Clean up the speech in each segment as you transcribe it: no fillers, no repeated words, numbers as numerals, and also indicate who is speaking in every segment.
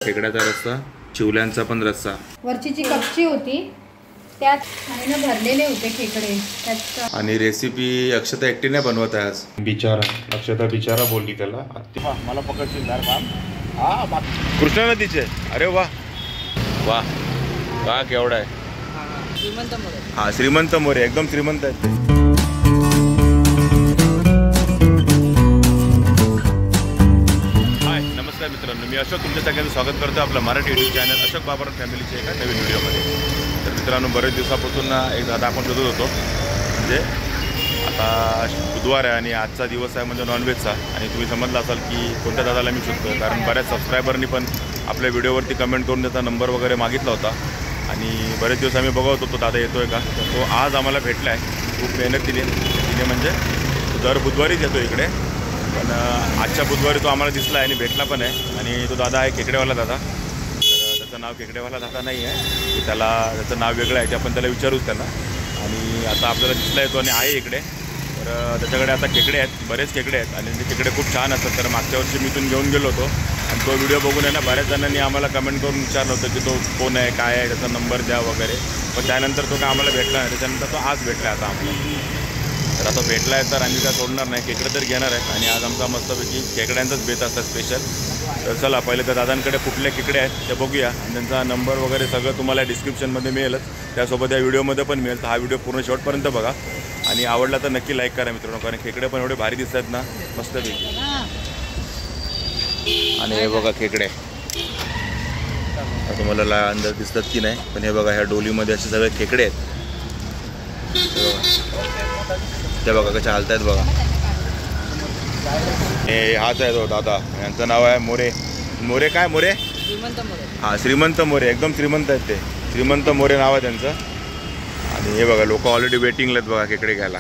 Speaker 1: खेकड्याचा रस्सा, चिवल्यांचा पण रस्सा.
Speaker 2: वरची जी कपची होती त्यात खाण्यानं भरलेले होते खेकडे त्यात. आणि
Speaker 1: रेसिपी अक्षता एकटीने बनवत आहे आज. बिचारा अक्षता बिचारा बोलली त्याला. मला पकडशील कृष्णा नदीचे. अरे वा वा वा केवढा आहे.
Speaker 2: श्रीमंत मोरे.
Speaker 1: हा श्रीमंत मोरे एकदम श्रीमंत आहेत ते. नमस्कार मित्रांनो, मी अशोक तुमच्या सगळ्यांचं स्वागत करतो आपलं मराठी यूट्यूब चॅनल अशोक बाबर फॅमिलीच्या एका नवीन व्हिडिओमध्ये. तर मित्रांनो, बरेच दिवसापासून एक दादा आपण शोधत होतो. म्हणजे आता बुधवार आहे आणि आजचा दिवस आहे म्हणजे नॉनव्हेजचा. आणि तुम्ही समजलं असाल की कोणत्या दादाला मी शोधतो, कारण बऱ्याच सबस्क्रायबरनी पण आपल्या व्हिडिओवरती कमेंट करून त्याचा नंबर वगैरे मागितला होता. आणि बरेच दिवस आम्ही बघत होतो दादा येतो आहे का. तर तो आज आम्हाला भेटला आहे. खूप मेहनत दिली तिने, म्हणजे दर बुधवारीच येतो इकडे. पण आजच्या बुधवारी तो आम्हाला दिसला आहे आणि भेटला पण आहे. आणि तो दादा आहे खेकडेवाला दादा. तर त्याचं नाव खेकडेवाला दादा नाही आहे, की त्याचं नाव वेगळं आहे, ते आपण त्याला विचारूच त्यांना. आणि आता आपल्याला दिसला येतो आणि आहे इकडे. तर त्याच्याकडे आता खेकडे आहेत, बरेच खेकडे आहेत आणि ते खेकडे खूप छान असतात. तर मागच्या वर्षी मी इथून घेऊन गेलो होतो आणि तो व्हिडिओ बघून आहे ना बऱ्याच जणांनी आम्हाला कमेंट करून विचारलं होतं की तो कोण आहे, काय आहे, त्याचा नंबर द्या वगैरे. पण त्यानंतर तो काय आम्हाला भेटला नाही. त्याच्यानंतर तो आज भेटला आता आम्हाला. तर आता भेटला आहे तर आम्ही काय सोडणार नाही, खेकडे तर घेणार आहेत. आणि आज आमचा मस्तपैकी खेकड्यांचाच बेत असतात स्पेशल. तर चला पहिले त्या दादांकडे कुठले खेकडे आहेत ते बघूया. आणि त्यांचा नंबर वगैरे सगळं तुम्हाला डिस्क्रिप्शनमध्ये मिळेलच, त्यासोबत या व्हिडिओमध्ये पण मिळेल. तर हा व्हिडिओ पूर्ण शेवटपर्यंत बघा आणि आवडला तर नक्की लाईक करा मित्रांनो, कारण खेकडे पण एवढे भारी दिसतात ना मस्तपैकी. आणि हे बघा खेकडे, तुम्हाला अंदाज दिसतात की नाही, पण हे बघा ह्या डोलीमध्ये असे सगळे खेकडे आहेत. ते बघा कशा हालत आहेत बघा. हे हाच आहे तो दादा, यांचं नाव आहे मोरे. मोरे काय मोरे?
Speaker 2: श्रीमंत मोरे.
Speaker 1: हां श्रीमंत मोरे, एकदम श्रीमंत आहेत ते. श्रीमंत मोरे नाव आहे त्यांचं. आणि हे बघा लोक ऑलरेडी वेटिंगला आहेत बघा खेकडे घ्यायला.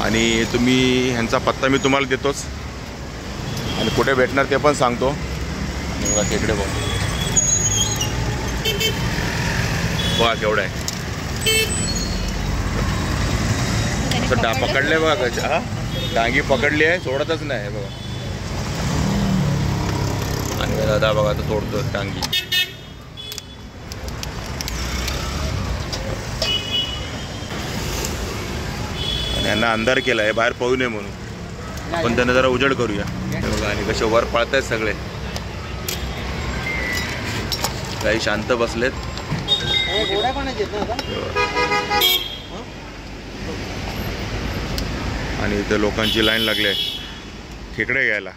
Speaker 1: आणि तुम्ही ह्यांचा पत्ता मी तुम्हाला देतोच आणि कुठे भेटणार ते पण सांगतो. आणि बघा खेकडे बघा बघा केवढं आहे. पकडले बघा कशा. हा डांगी पकडली आहे, सोडतच नाही बघा. आणि दादा बघा तो सोडतो डांगी. आणि यांना अंधार केला आहे बाहेर पळू नये म्हणून. आपण त्यांना जरा उजेड करूया. बघा आणि कसे वर पळतायत सगळे, काही शांत बसलेत. आणि इथे लोकांची लाईन लागली आहे खेकडे घ्यायला.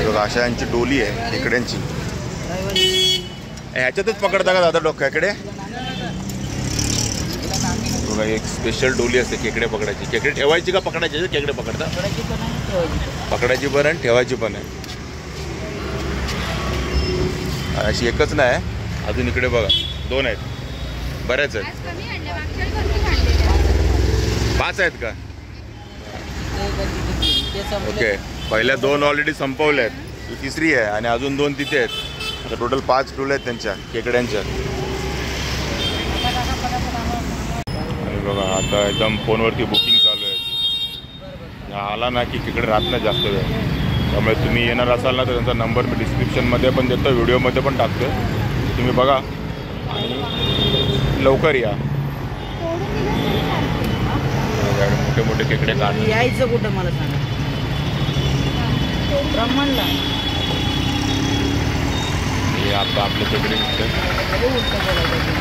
Speaker 1: बघा अशा यांची डोली आहे खेकड्यांची. ह्याच्यातच पकडता का दादा खेकडे? बघा एक स्पेशल डोली असते खेकडे पकडायची. खेकडे ठेवायची का पकडायची? खेकडे पकडता पकडायची पण आणि ठेवायची पण आहे. अशी एकच नाही, अजून इकडे बघा दोन आहेत, बऱ्याच आहेत. 5 आहेत का? ओके, पहिल्या 2 ऑलरेडी संपवल्या आहेत, ही तिसरी आहे आणि अजून 2 तिथे आहेत. तर टोटल 5 डोल्या आहेत त्यांच्या खेकड्यांच्या. आणि बघा आता एकदम फोनवरती बुकिंग चालू आहे. आला ना की खेकडे राहत नाही जास्त वेळ. त्यामुळे तुम्ही येणार असाल ना तर त्यांचा नंबर मी डिस्क्रिप्शनमध्ये पण देतो, व्हिडिओमध्ये पण टाकतो. तुम्ही बघा आणि लवकर या. मोठे मोठे खेकडे काढून
Speaker 2: यायचं कुठं मला सांगा. ब्रह्मणला
Speaker 1: हे आता आपल्या खेकडे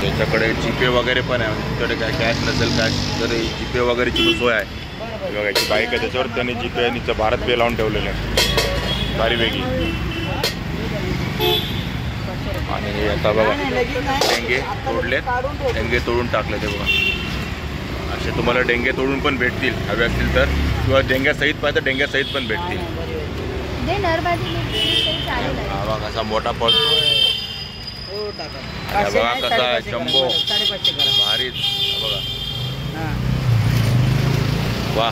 Speaker 1: त्याच्याकडे जीपे वगैरे पण आहे. तुमच्याकडे काय कॅश नसेल, कॅश तर जीपे वगैरेची पण सोय आहे. बघा याची बाईक आहे, त्याच्यावर त्यांनी जीपे आणि भारत पे लावून ठेवलेलं आहे, भारी वेगळी. आणि हे आता बघा डेंगे तोडलेत, डेंगे तोडून टाकले ते बघा. असे तुम्हाला डेंगे तोडून पण भेटतील हवे असतील तर, किंवा डेंग्यासहित पाहिजे तर डेंग्यासहित पण भेटतील. हा बघा कसा मोठा पडतो. बघा कसा आहे शंभो, भारीच बघा. वा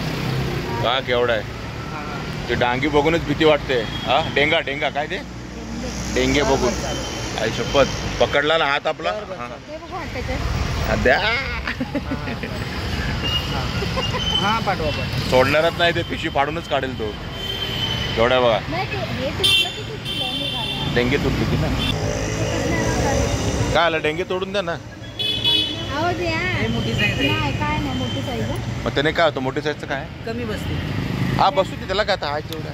Speaker 1: का केवढा आहे. ते डांगी बघूनच भीती वाटते. हा डेंगा डेंगा काय ते डेंगे बघून आई शपथ. पकडला ना हात आपला. द्या
Speaker 3: हां पाठवा पाठवा.
Speaker 1: सोडणारच नाही ते, पिशवी फाडूनच काढेल तो. एवढ्या बघा डेंगे तुटली ती ना. काय आलं डेंगे तोडून द्या ना.
Speaker 3: हे मोठी साईज आहे.
Speaker 2: काय नाही मोठी साईज आहे.
Speaker 1: मग त्याने काय होतं मोठी साईजचं काय?
Speaker 3: कमी बसते.
Speaker 1: हा बसू दे त्याला काय आता आहे तेवढा.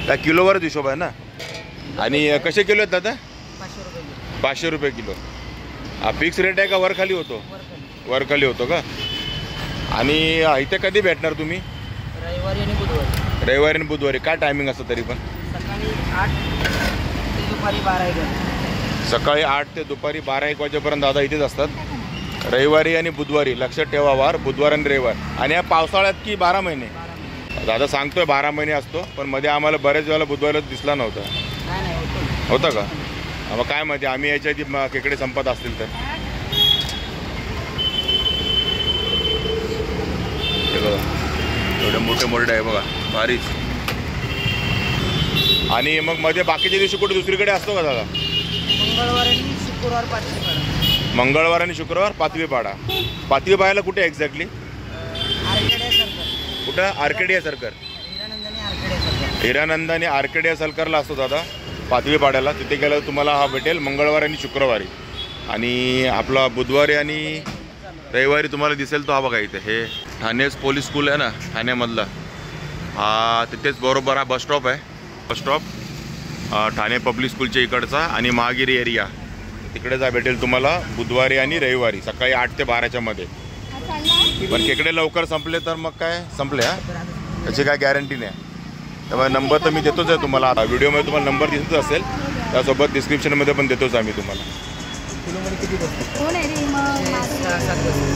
Speaker 1: काय किलोवरच हिशोब आहे ना. आणि कसे किलो आहेत दादा?
Speaker 3: 500 रुपये.
Speaker 1: 500 रुपये किलो. हा फिक्स रेट आहे का वर खाली होतो? वर खाली होतो का? आणि इथे कधी भेटणार तुम्ही?
Speaker 3: रविवारी आणि बुधवारी.
Speaker 1: रविवारी आणि बुधवारी. काय टायमिंग असतं तरी पण?
Speaker 3: सकाळी 8 ते दुपारी 12-1.
Speaker 1: सकाळी 8 ते दुपारी 12-1 वाजेपर्यंत दादा इथेच असतात. रविवारी आणि बुधवारी. लक्षात ठेवा वार बुधवार आणि रविवार. आणि या पावसाळ्यात की 12 महिने? दादा सांगतोय 12 महिने असतो, पण मध्ये आम्हाला बऱ्याच वेळेला बुधवारच दिसला नव्हता.
Speaker 3: नाही
Speaker 1: होता का? मग काय माहिती आम्ही याच्या आधी खेकडे संपत असतील तर. हे बघा एवढे मोठे मोठे आहे बघा भारीच. आणि मग मध्ये बाकीच्या दिवशी कुठे दुसरीकडे असतो का दादा?
Speaker 3: मंगळवार आणि शुक्रवार 5वी पाडा.
Speaker 1: मंगळवार आणि शुक्रवार 5वी पाडा. 5वी पाड्याला कुठे एक्झॅक्टली?
Speaker 3: Arcadia circle.
Speaker 1: कुठं? Arcadia circle.
Speaker 3: Hiranandani Arcadia circle.
Speaker 1: Hiranandani Arcadia सर्कलला असतो दादा 5वी पाड्याला. तिथे गेल्यावर तुम्हाला हा भेटेल मंगळवार आणि शुक्रवारी. आणि आपला बुधवारी आणि रविवारी तुम्हाला दिसेल तो हा बघा इथे. हे ठाणे पोलीस स्कूल आहे ना ठाण्यामधला. हा तिथेच बरोबर हा बस स्टॉप आहे. बस स्टॉप ठाणे पब्लिक स्कूलच्या इकडचा. आणि महागिरी एरिया तिकडे जा भेटेल तुम्हाला बुधवारी आणि रविवारी सकाळी 8 ते 12च्या मध्ये. पण खेकडे लवकर संपले तर मग काय संपले. हा त्याची काय गॅरंटी नाही. त्यामुळे नंबर तर मी देतोच आहे तुम्हाला. आता व्हिडिओमध्ये तुम्हाला नंबर दिसतच असेल, त्यासोबत डिस्क्रिप्शनमध्ये पण देतोच आम्ही तुम्हाला.
Speaker 3: किलोमध्ये किती बसते?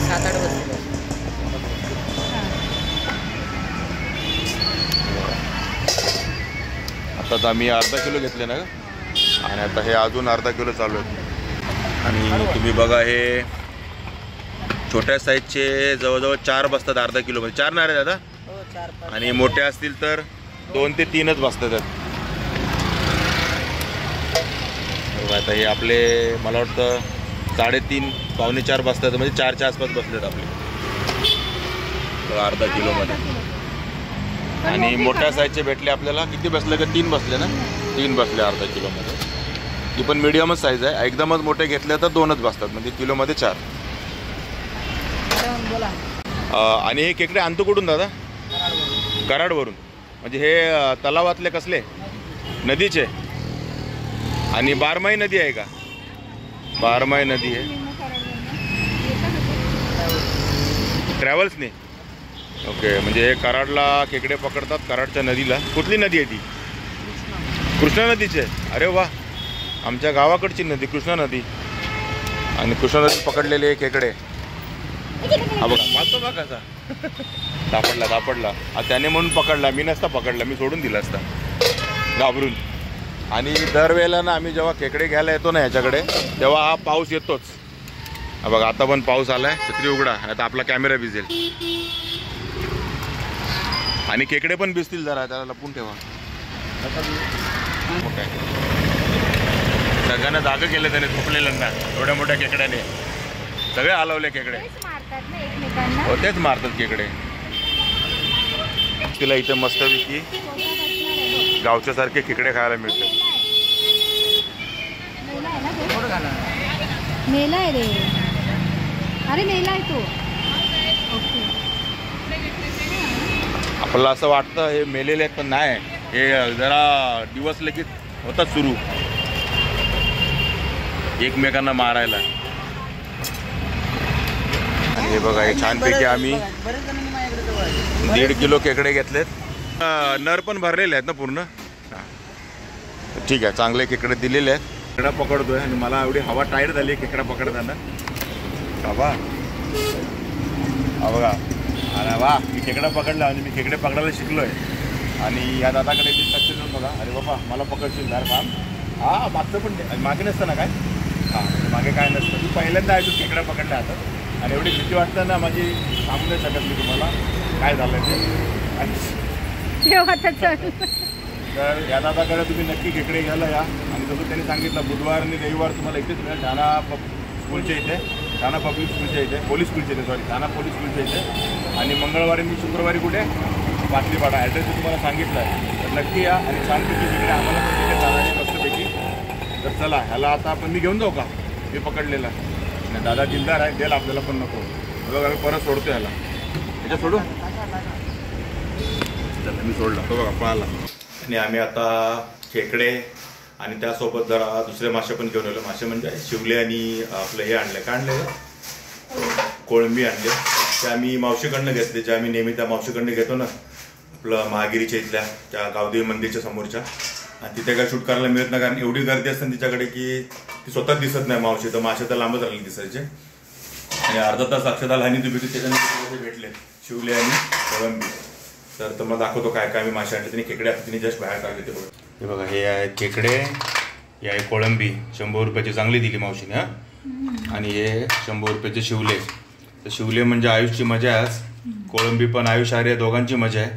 Speaker 3: 7-8 बसते.
Speaker 1: आताच आम्ही अर्धा किलो घेतले ना. आणि आता हे अजून अर्धा किलो चालू आहे. आणि तुम्ही बघा हे छोट्या साईजचे जवळजवळ 4 बसतात अर्धा किलोमध्ये. 4 नाही रे दादा?
Speaker 3: हो 4-5.
Speaker 1: आणि मोठे असतील तर 2 ते 3च बसतात. आता हे आपले मला वाटतं 3.5 पावणे 4 बसतात. म्हणजे 4च्या आसपास बसलेत आपले अर्धा किलोमध्ये. आणि मोठ्या साईजचे भेटले आपल्याला. किती बसले का? 3 बसले ना. 3 बसले अर्धा किलोमध्ये. ती पण मीडियमच साईज आहे. एकदमच मोठे घेतले तर 2च बसतात. म्हणजे किलोमध्ये 4. आणि हे खेकडे आणतो कुठून दादा? कराडवरून. म्हणजे हे तलावातले कसले? नदीचे? आणि बारमाही नदी आहे का? बारमाही नदी आहे. ट्रॅव्हल्सने? ओके. म्हणजे हे कराडला खेकडे पकडतात कराडच्या नदीला. कुठली नदी आहे ती? कृष्णा नदीची आहे. अरे वा. आमच्या गावाकडची नदी कृष्णा नदी. आणि कृष्णा नदीत पकडलेले खेकडे. हा बघा पाहतो बघा कसा सापडला. त्याने म्हणून पकडला. मी नसता पकडला, मी सोडून दिला असता घाबरून. आणि दरवेळेला ना आम्ही जेव्हा खेकडे घ्यायला येतो ना ह्याच्याकडे तेव्हा हा पाऊस येतोच. हा बघा आता पण पाऊस आलाय. छत्री उघडा, आता आपला कॅमेरा भिजेल. आणि खेकडे पण भिजतील जरा, त्याला लपून ठेवा. काय सगळ्यांना जागा केलं त्याने झोपलेल्यांना एवढ्या मोठ्या खेकड्याने. सगळे हलवले खेकडे. हो तेच मारतात खेकडे. तिला इथे मस्तपैकी गावच्या सारखे खेकडे खायला मिळतात.
Speaker 2: मेला आहे रे. अरे मेला आहे तो.
Speaker 1: आपल्याला असं वाटतं हे मेलेले आहेत, पण नाही. हे जरा दिवस लगेच होतात सुरू एकमेकांना मारायला. आणि हे बघा हे छानपैकी आम्ही 1.5 किलो खेकडे घेतलेत. नर पण भरलेले आहेत ना पूर्ण. ठीक आहे, चांगले खेकडे दिलेले आहेत. खेकडा पकडतोय आणि मला एवढी हवा टाईट झाली खेकडा पकडताना. बाबा हा बघा. अरे वा, मी खेकडा पकडला म्हणजे मी खेकडे पकडायला शिकलोय. आणि या दादाकडे मी लक्ष देऊन बघा. अरे बाबा मला पकडशील जर काम. हा मागचं पण मागे नसतं ना काय. हां मागे काय नसतं. मी पहिल्यांदा आहे तू खेकडा पकडला आता. आणि एवढी भीती वाटतं ना माझी सांगू नाही शकत मी तुम्हाला काय झालं ते. तर या दादाकडे तुम्ही नक्की खेकडे घ्यायला या. आणि जसं त्यांनी सांगितलं बुधवार आणि रविवार तुम्हाला इथेच मिळेल ठाणा स्कूलच्या इथे. ठाणा पब्लिक स्कूलच्या इथे, पोलीस स्कूलच्या इथे, सॉरी ठाणा पोलीस स्कूलच्या इथे. आणि मंगळवारी मी शुक्रवारी कुठे पाटलीपाडा. ॲड्रेस तुम्हाला सांगितलं आहे, तर नक्की या आणि छानपैकी तिकडे आम्हाला पण तिथे चालायची मस्तपैकी. तर चला ह्याला आता आपण मी घेऊन जाऊ का, मी पकडलेला नाही. दादा दिलदार आहे, द्याल आपल्याला पण नको. बघा मी परत सोडतो ह्याला, ह्याच्या सोडू. मी सोडला तो बघा पळाला. आणि आम्ही आता खेकडे आणि त्यासोबत जरा दुसरे मासे पण घेऊन आलो. मासे म्हणजे शिवले आणि आपलं हे आणले, काय आणले, कोळंबी आणले. ते आम्ही मावशीकडनं घेतले, जे आम्ही नेहमी त्या मावशीकडनं घेतो ना, आपलं महागिरीच्या इथल्या त्या गावदेवी मंदिरच्या समोरच्या. आणि तिथे काय शूट करायला मिळत नाही, कारण एवढी गर्दी असते तिच्याकडे की ती स्वतः दिसत नाही मावशी. तर मासे तर लांबच राहिले दिसायचे. आणि अर्धा तास अक्षता लहानी तुम्ही त्याच्यानंतर भेटले शिवले आणि कोळंबी. तर मला दाखवतो काय काय मी मासे आणले. तिने खेकडे आता तिने जस्ट बाहेर काढले ते बघा. हे बघा, हे आहे खेकडे, हे आहे कोळंबी. 100 रुपयाची चांगली दिली मावशीने. हां. आणि हे 100 रुपयाचे शिवले. तर शिवले म्हणजे आयुषची मजा आहे आज. कोळंबी पण आयुष आर्य दोघांची मजा आहे.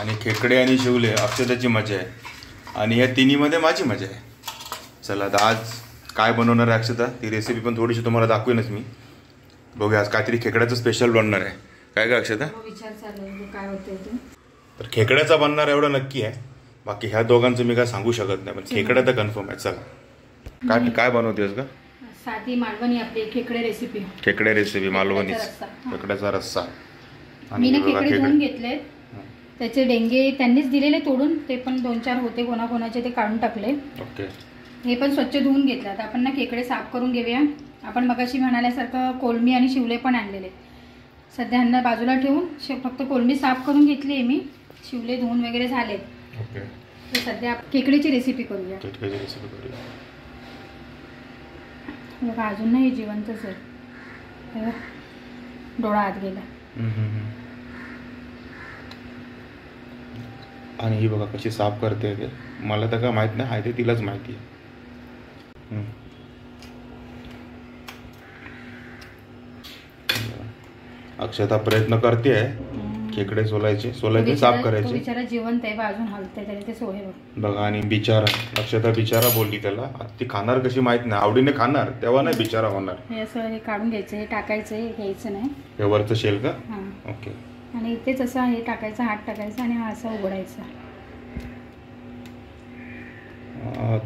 Speaker 1: आणि खेकडे आणि शिवले अक्षताची मजा आहे. आणि या तिन्हीमध्ये माझी मजा आहे. चला आता आज काय बनवणार आहे अक्षता, ती रेसिपी पण थोडीशी तुम्हाला दाखवेनच मी. बघूया आज काहीतरी खेकड्याचं स्पेशल बनणार आहे. काय का अक्षता?
Speaker 2: विचार चालू आहे काय होते ते.
Speaker 1: तर खेकड्याचा बनणार एवढं नक्की आहे. बाकी ह्या दोघांचं मी काय सांगू शकत नाही, पण खेकड्या तर कन्फर्म आहे. चला काय काय बनवतेस का?
Speaker 2: साधी मालवणी आपली खेकडे रेसिपी.
Speaker 1: खेकडे रेसिपी मालवणी खेकड्याचा रस्सा.
Speaker 2: मी ना खेकडे धुवून घेतले, त्याचे डेंगे त्यांनीच दिलेले तोडून. ते पण 2-4 होते कोणाकोणाचे, ते काढून टाकले.
Speaker 1: ओके.
Speaker 2: हे पण स्वच्छ धुवून घेतलं. आता आपण ना खेकडे साफ करून घेऊया. आपण मगाशी म्हणाल्यासारखं कोळंबी आणि शिवले पण आणलेले. सध्या ह्यांना बाजूला ठेवून फक्त कोळंबी साफ करून घेतली आहे मी. शिवले धुवून वगैरे झाले.
Speaker 1: ओके.
Speaker 2: तर सध्या खेकड्याची रेसिपी करूया.
Speaker 1: खेकड्याची रेसिपी करूया.
Speaker 2: बघा अजून नाही जिवंतच आहे. डोळा आत गेला.
Speaker 1: आणि ही बघा कशी साफ करते ते. मला तर काय माहित नाही, आहे ते तिलाच माहिती आहे. अक्षता प्रयत्न करते आहे खेकडे सोलायचे साफ करायचे.
Speaker 2: बिचारा जिवंत आहे, अजून हलते तरी ते सोहे
Speaker 1: बघा. आणि बिचारा अक्षता बिचारा बोलली त्याला. ती खाणार कशी माहित नाही, आवडीने खाणार तेव्हा नाही बिचारा होणार.
Speaker 2: हे असं हे काढून घ्यायचं, हे टाकायचं, हे घ्यायचं नाही.
Speaker 1: हे वरचं शेल का?
Speaker 2: हां.
Speaker 1: ओके.
Speaker 2: आणि इथेच असं हे टाकायचं, हात टाकायचा आणि हा असा उघडायचा.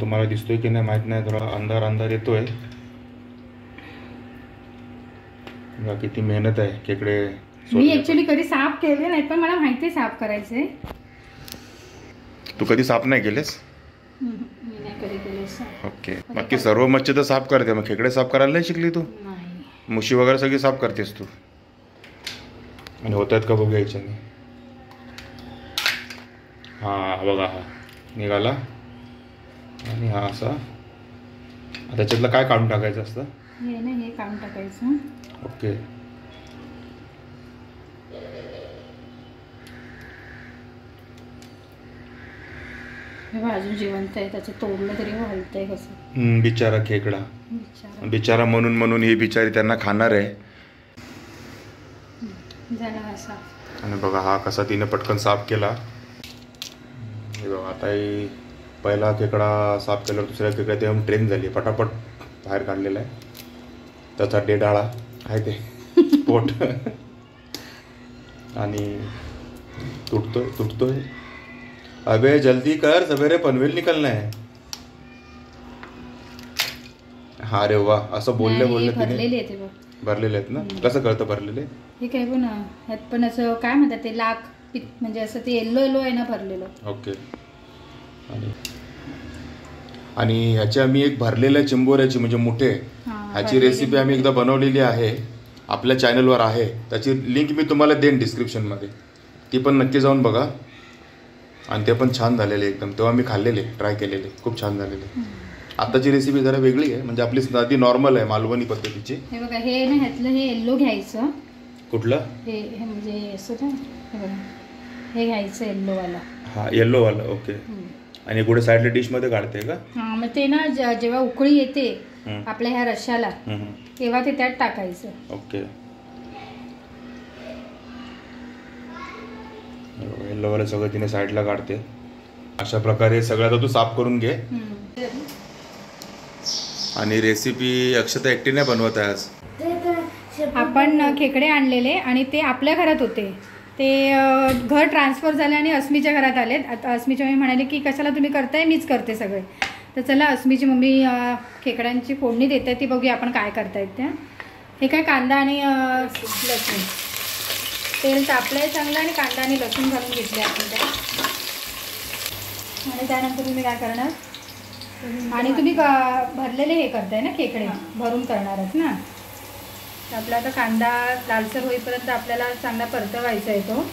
Speaker 1: तुम्हाला दिसतोय की नाही माहित नाही, थोडा अंधार येतोय. किती मेहनत आहे खेकडे.
Speaker 2: मी ऍक्च्युली कधी साफ केले नाही, पण मला माहिती आहे साफ करायचे.
Speaker 1: तू कधी साफ नाही केलेस?
Speaker 2: मी नाही कधी केले साफ.
Speaker 1: ओके. बाकी सर्व मच्छी तर साफ करते, मग खेकडे साफ करायला नाही शिकली तू?
Speaker 2: नाही.
Speaker 1: मुशी वगैरे सगळी साफ करतेस तू. आणि होत आहेत का बघूया याच्याने. हा बघा, हा निघाला. आणि हा असा. त्याच्यातलं काय काढून टाकायचं असतं?
Speaker 2: हे ना, हे काढून टाकायचं.
Speaker 1: ओके.
Speaker 2: अजून जिवंत आहे, त्याचं तोडलं तरी हलतंय कसं.
Speaker 1: बिचारा खेकडा. बिचारा म्हणून ही बिचारी त्यांना खाणार आहे.
Speaker 2: झाला असा.
Speaker 1: आणि बघा हा कसा तिने पटकन साफ केला. हे बघा आता ही पहिला खेकडा साफ केला, दुसऱ्या खेकड्यात येऊन ट्रेन झाली, पटापट बाहेर काढलेला आहे. त्याचा डेडाळा आहे ते पोट. आणि तुटतोय. अबे जल्दी कर, सवेरे पनवेल निकलना है. हा रे वा, असं बोलले तिने. भरलेले आहेत ना? कसं कळतं भरलेले?
Speaker 2: हे काय पण ह्यात पण असं काय म्हणतात ते लाख म्हणजे असं ते येल्लो आहे ना भरलेलं.
Speaker 1: ओके. आणि ह्याची आम्ही एक भरलेल्या चिंबोऱ्याची म्हणजे मोठे, ह्याची रेसिपी आम्ही एकदा बनवलेली आहे, आपल्या चॅनलवर आहे. त्याची लिंक मी तुम्हाला देईन डिस्क्रिप्शनमध्ये. ती पण नक्की जाऊन बघा. आणि ते पण छान झालेले एकदम. तेव्हा मी खाल्लेले, ट्राय केलेले, खूप छान झालेले. आताची रेसिपी जरा वेगळी आहे, म्हणजे आपली साधी नॉर्मल आहे मालवणी पद्धतीची.
Speaker 2: हे बघा, हे ना ह्यातलं हे येल्लो घ्यायचं.
Speaker 1: कुठलं?
Speaker 2: हे म्हणजे असं ना, हे बघा, हे घ्यायचं येल्लोवाला.
Speaker 1: हा येल्लोवाला. ओके. आणि कुठे साईडला डिशमध्ये काढते का?
Speaker 2: हां, मग ते ना जेव्हा उकळी येते आपल्या ह्या रश्श्याला, तेव्हा ते त्यात टाकायचं.
Speaker 1: ओके. येल्लोवाला सगळं तिने साईडला काढते. अशा प्रकारे सगळं तू साफ करून घे. आणि रेसिपी अक्षता एकटी नाही बनवत आहे आज.
Speaker 2: आपण खेकडे आणलेले आणि ते आपल्या घरात होते. ते घर ट्रान्सफर झाले आणि अस्मीच्या घरात आलेत. आता अस्मीच्या मम्मी म्हणाले की कशाला तुम्ही करताय, मीच करते सगळे. तर चला अस्मीची मम्मी खेकड्यांची फोडणी देते, ती बघूया आपण काय करतायत त्या. हे काय कांदा आणि लसूण, तेल तापलंय चांगलं आणि कांदा आणि लसूण घालून घेतले आपण त्या. आणि त्यानंतर तुम्ही काय करणार, आणि तुम्ही भरलेले हे करताय ना खेकडे, भरून करणारच ना. तर आपला आता कांदा लालसर होईपर्यंत आपल्याला चांगला परतवायचा आहे तो.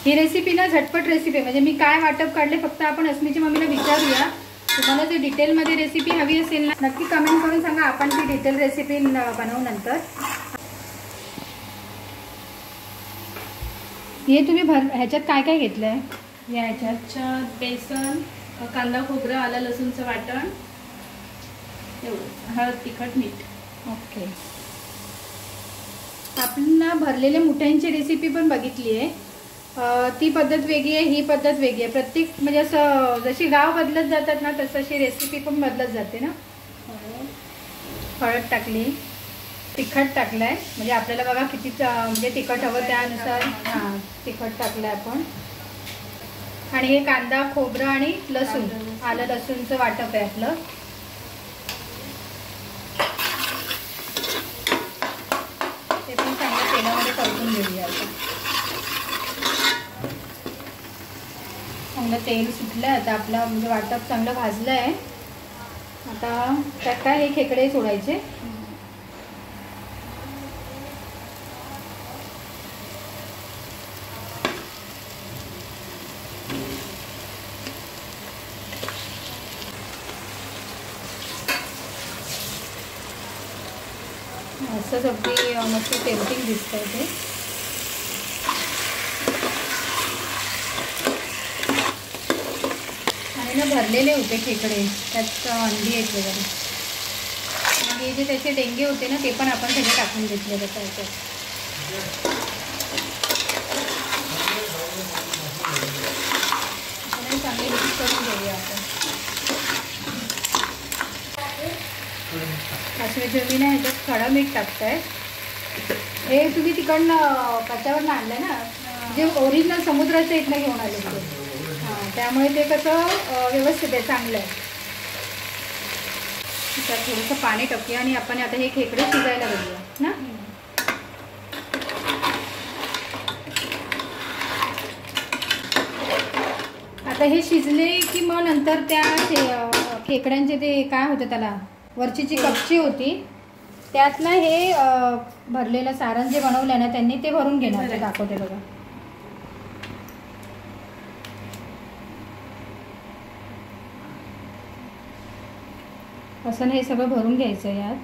Speaker 2: ही रेसिपी ना झटपट रेसिपी आहे, म्हणजे मी काय वाटप काढले फक्त आपण अस्मीच्या मम्मीला विचारूया. तुम्हाला जर डिटेलमध्ये रेसिपी हवी असेल ना नक्की कमेंट करून सांगा, आपण ती डिटेल रेसिपी बनवू नंतर. हे तुम्ही ह्याच्यात काय काय घेतलं आहे?
Speaker 4: ह्याच्यात बेसन, कांदा खोबरं, आलं लसूणचं वाटण, एवढं, हळद तिखट मीठ.
Speaker 2: ओके. आपण भरलेल्या मुठ्यांची रेसिपी पण बघितली आहे. ती पद्धत वेगळी आहे, ही पद्धत वेगळी आहे. प्रत्येक म्हणजे असं जशी गाव बदलत जातात ना तसं अशी रेसिपी पण बदलत जाते ना. हळद टाकली, तिखट टाकलंय, म्हणजे आपल्याला बघा किती म्हणजे तिखट हवं त्यानुसार. हां, तिखट टाकलंय आपण. आणि हे कांदा खोबरं आणि लसूण, आलं लसूणचं वाटप आहे आपलं. ते पण चांगलं तेलामध्ये परतून घेऊया आता. चांगलं तेल सुटलं आता आपलं, म्हणजे वाटप चांगलं भाजलं आहे. आता त्यात काय हे खेकडे सोडायचे. असंच अगदी मस्त टेम्पटिंग दिसतंय ते. आणि ना भरलेले होते खेकडे, त्यात अंडी आहेत वगैरे. मग हे जे त्याचे डेंगे होते ना ते पण आपण सगळे टाकून घेतले त्याच्यात. चांगले मिक्स करून घेऊया आपण. अस्मीच्या मम्मीने ह्याच्यात खडा मीठ टाकताय. हे तुम्ही तिकडनं कच्यावरनं आणलं ना, जे ओरिजिनल समुद्राचं इथनं घेऊन आले ते. हां, त्यामुळे ते कसं व्यवस्थित आहे, चांगलं आहे. त्यात थोडंसं पाणी टाकूया आणि आपण आता हे खेकडे शिजायला बघूया ना. आता हे शिजले की मग नंतर त्या खेकड्यांचे ते काय होतं त्याला वरची जी कपची होती त्यातनं हे भरलेलं सारण जे बनवलं ना त्यांनी ते भरून घेणार. ते दाखवते बघा. असं हे सगळं भरून घ्यायचं यात.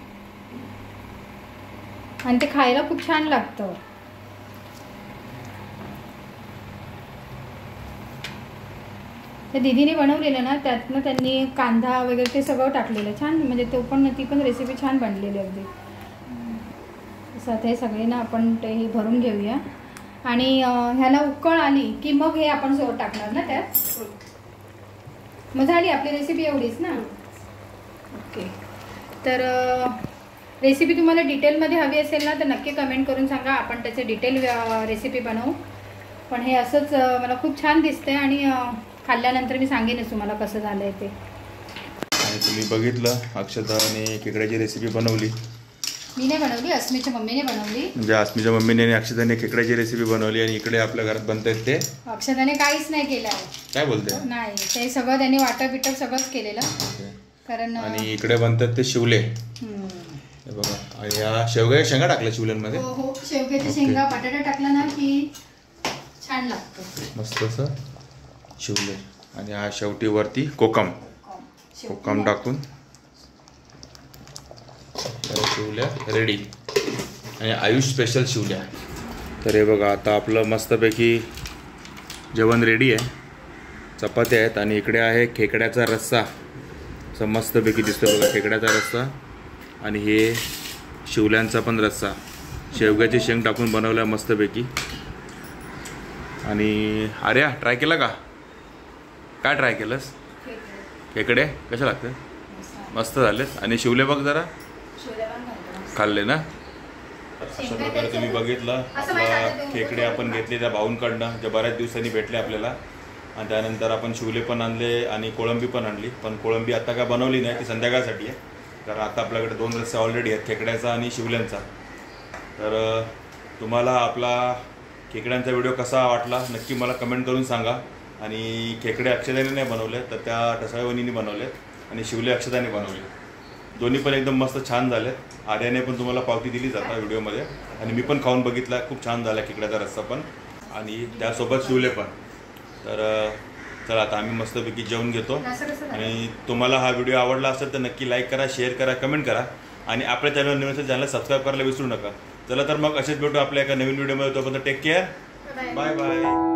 Speaker 2: आणि ते खायला खूप छान लागतं. त्या दीदीने बनवलेलं ना त्यातनं त्यांनी कांदा वगैरे ते सगळं टाकलेलं छान, म्हणजे तो पण ती पण रेसिपी छान बनलेली अगदी. असं आता हे सगळे ना आपण ते भरून घेऊया. आणि ह्याला उकळ आली की मग हे आपण सोड टाकणार ना त्यात. मग झाली आपली रेसिपी एवढीच ना. ओके. तर रेसिपी तुम्हाला डिटेलमध्ये हवी असेल ना तर नक्की कमेंट करून सांगा, आपण त्याचे डिटेल रेसिपी बनवू. पण हे असंच मला खूप छान दिसतंय आणि खाल्ल्यानंतर मी सांगेनच तुम्हाला कसं झालंय ते.
Speaker 1: आणि तुम्ही बघितलं अक्षताने खेकड्याची रेसिपी बनवली.
Speaker 2: मी नाही बनवली, अस्मीच्या मम्मीने बनवली.
Speaker 1: म्हणजे अस्मीच्या मम्मीने आणि अक्षताने खेकड्याची रेसिपी बनवली आणि इकडे आपल्या घरात बनतायत ते.
Speaker 2: अक्षताने काहीच नाही केलं आहे.
Speaker 1: काय बोलते?
Speaker 2: नाही, ते सगळं त्यांनी वाटप बिटप सगळंच केलेलं. कारण
Speaker 1: आणि इकडे बनतात ते शिवले. हे बघा, आणि या शेवग्याच्या शेंगा टाकल्या शिवल्यांमध्ये.
Speaker 2: हो हो, शेवग्याच्या शेंगा बटाटा टाकला ना की छान लागतं
Speaker 1: मस्त असं शिवले. आणि हा शेवटी वरती कोकम टाकून शिवल्या रेडी. आणि आयुष स्पेशल शिवल्या. तर हे बघा आता आपलं मस्तपैकी जेवण रेडी आहे. चपात्या आहेत आणि इकडे आहे खेकड्याचा रस्सा. असं मस्तपैकी दिसतं बघा, खेकड्याचा रस्सा. आणि हे शिवल्यांचा पण रस्सा शेवग्याची शेंग टाकून बनवला मस्तपैकी. आणि आर्या ट्राय केला का? काय ट्राय केलंस? खेकडे कशा लागतात? मस्त झालेत. आणि शिवले बघ जरा. खाल्ले ना. अशा प्रकारे तुम्ही बघितलं आपला खेकडे आपण घेतले त्या भाऊंकडनं, जे बऱ्याच दिवसांनी भेटले आपल्याला. आणि त्यानंतर आपण शिवले पण आणले आणि कोळंबी पण आणली. पण कोळंबी आता काय बनवली नाही, ती संध्याकाळसाठी आहे. कारण आता आपल्याकडे 2 रस्से ऑलरेडी आहेत, खेकड्याचा आणि शिवल्यांचा. तर तुम्हाला आपला खेकड्यांचा व्हिडिओ कसा वाटला नक्की मला कमेंट करून सांगा. आणि खेकडे अक्षदाने नाही बनवले, तर त्या टसाळवणीने बनवले आणि शिवले अक्षदाने बनवले. दोन्ही पण एकदम मस्त छान झाले. आर्याने पण तुम्हाला पावती दिली जाता व्हिडिओमध्ये. आणि मी पण खाऊन बघितला, खूप छान झाला खेकड्याचा रस्सा पण आणि त्यासोबत शिवले पण. तर चला आता आम्ही मस्तपैकी जेवून घेतो. आणि तुम्हाला हा व्हिडिओ आवडला असेल तर नक्की लाईक करा, शेअर करा, कमेंट करा. आणि आपल्या चॅनल नवीन असेल चॅनल सबस्क्राईब करायला विसरू नका. चला तर मग असेच भेटू आपल्या एका नवीन व्हिडिओमध्ये. तोपर्यंत टेक केअर, बाय बाय.